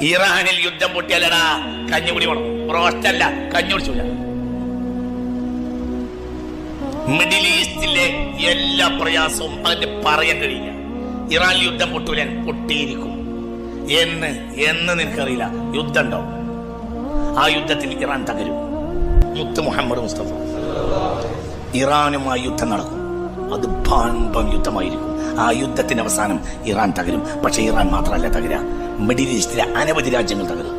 ഇറാനിൽ യുദ്ധം പൊട്ടിയല്ലടാ കഞ്ഞുകുടി വേണം, റോസ്റ്റല്ല കഞ്ഞി കുടിച്ചില്ല. മിഡിൽ ഈസ്റ്റിലെ എല്ലാ പ്രയാസവും അതിന്റെ പറയാൻ കഴിയില്ല. ഇറാനിൽ യുദ്ധം പൊട്ടൂല, പൊട്ടിയിരിക്കും. എന്ന് നിനക്കറിയില്ല. യുദ്ധം ഉണ്ടാവും, ആ യുദ്ധത്തിൽ ഇറാൻ തകരും. മുത്ത് മുഹമ്മദ് മുസ്തഫ ഇറാനുമായി യുദ്ധം നടക്കും, അത് പാമ്പം യുദ്ധമായിരിക്കും. ആ യുദ്ധത്തിന്റെ അവസാനം ഇറാൻ തകരും. പക്ഷെ ഇറാൻ മാത്രമല്ല തകരുക, മിഡിൽ ഈസ്റ്റിലെ അനവധി രാജ്യങ്ങൾ തകരും.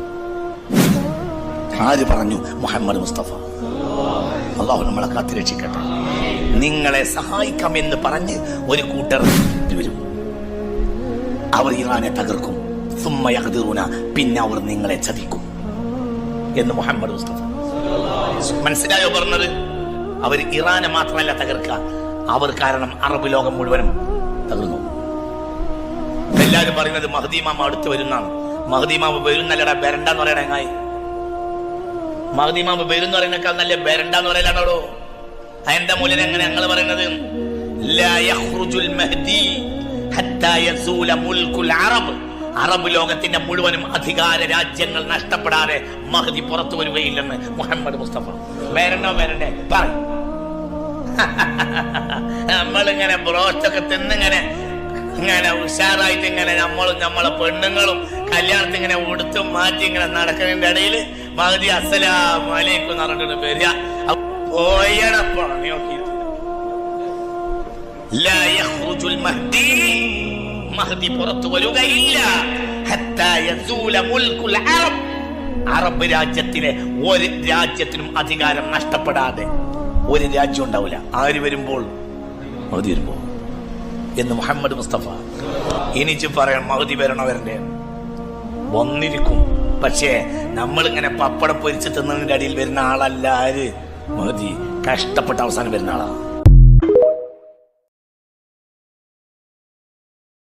ആര് പറഞ്ഞു? മുഹമ്മദ് മുസ്തഫ. അള്ളാഹു നമ്മളെ കാത്തുരക്ഷിക്കട്ടെ. നിങ്ങളെ സഹായിക്കാമെന്ന് പറഞ്ഞ് ഒരു കൂട്ടർ വരും, അവർ ഇറാനെ തകർക്കും. പിന്നെ അവർ നിങ്ങളെ ചതിക്കും എന്ന് മുഹമ്മദ് മുസ്തഫ. മനസ്സിലായോ പറഞ്ഞത്? അവർ ഇറാനെ മാത്രമല്ല തകർക്കുക, അവർ കാരണം അറബ് ലോകം മുഴുവനും തകർന്നു. എല്ലാരും പറയുന്നത് മഹ്ദി ഇമാം അടുത്ത് വരുന്നാണ്. മഹ്ദി ഇമാം വരുന്നല്ലടാ, ബെരണ്ടെന്ന് പറയണ എങ്ങായി. മഹ്ദി ഇമാം വരുന്ന് പറയുന്നേക്കാൾ നല്ല ബെരണ്ടെന്ന് പറയലാണോ? അതിന്റെ മൂലം എങ്ങനെ ഞങ്ങൾ പറയുന്നത്? അറബ് ലോകത്തിന്റെ മുഴുവനും അധികാര രാജ്യങ്ങൾ നഷ്ടപ്പെടാതെ മഹ്ദി പുറത്തു വരികയില്ലെന്ന് മുഹമ്മദ് മുസ്തഫ. വരണ്ടേ പറ. നമ്മളിങ്ങനെ ബ്രോസ്റ്റൊക്കെ തിന്നിങ്ങനെ ഉഷാറായിട്ട് ഇങ്ങനെ നമ്മളും നമ്മളെ പെണ്ണുങ്ങളും കല്യാണത്തിൽ ഇങ്ങനെ ഉടുത്തും മാറ്റി ഇങ്ങനെ നടക്കുന്നതിന്റെ ഇടയിൽ മഹ്ദി അസ്സലാമു അലൈക്കും എന്ന് പറഞ്ഞിട്ട് വരിക. മഹ്ദി പുറത്തു വരികയില്ല. അറബ് രാജ്യത്തിലെ ഒരു രാജ്യത്തിനും അധികാരം നഷ്ടപ്പെടാതെ ഒരു രാജ്യം ഉണ്ടാവില്ല. ആര് വരുമ്പോൾ? മഹ്ദി വരുമ്പോൾ എന്ന് മുഹമ്മദ് മുസ്തഫ. എനിക്ക് പറയാം, മഹ്ദി വരണവരന്റെ വന്നിരിക്കും. പക്ഷേ നമ്മളിങ്ങനെ പപ്പടം പൊരിച്ച് തിന്നതിന്റെ അടിയിൽ വരുന്ന ആളല്ല ആര്? മഹ്ദി കഷ്ടപ്പെട്ട അവസാനം വരുന്ന ആളാണ്.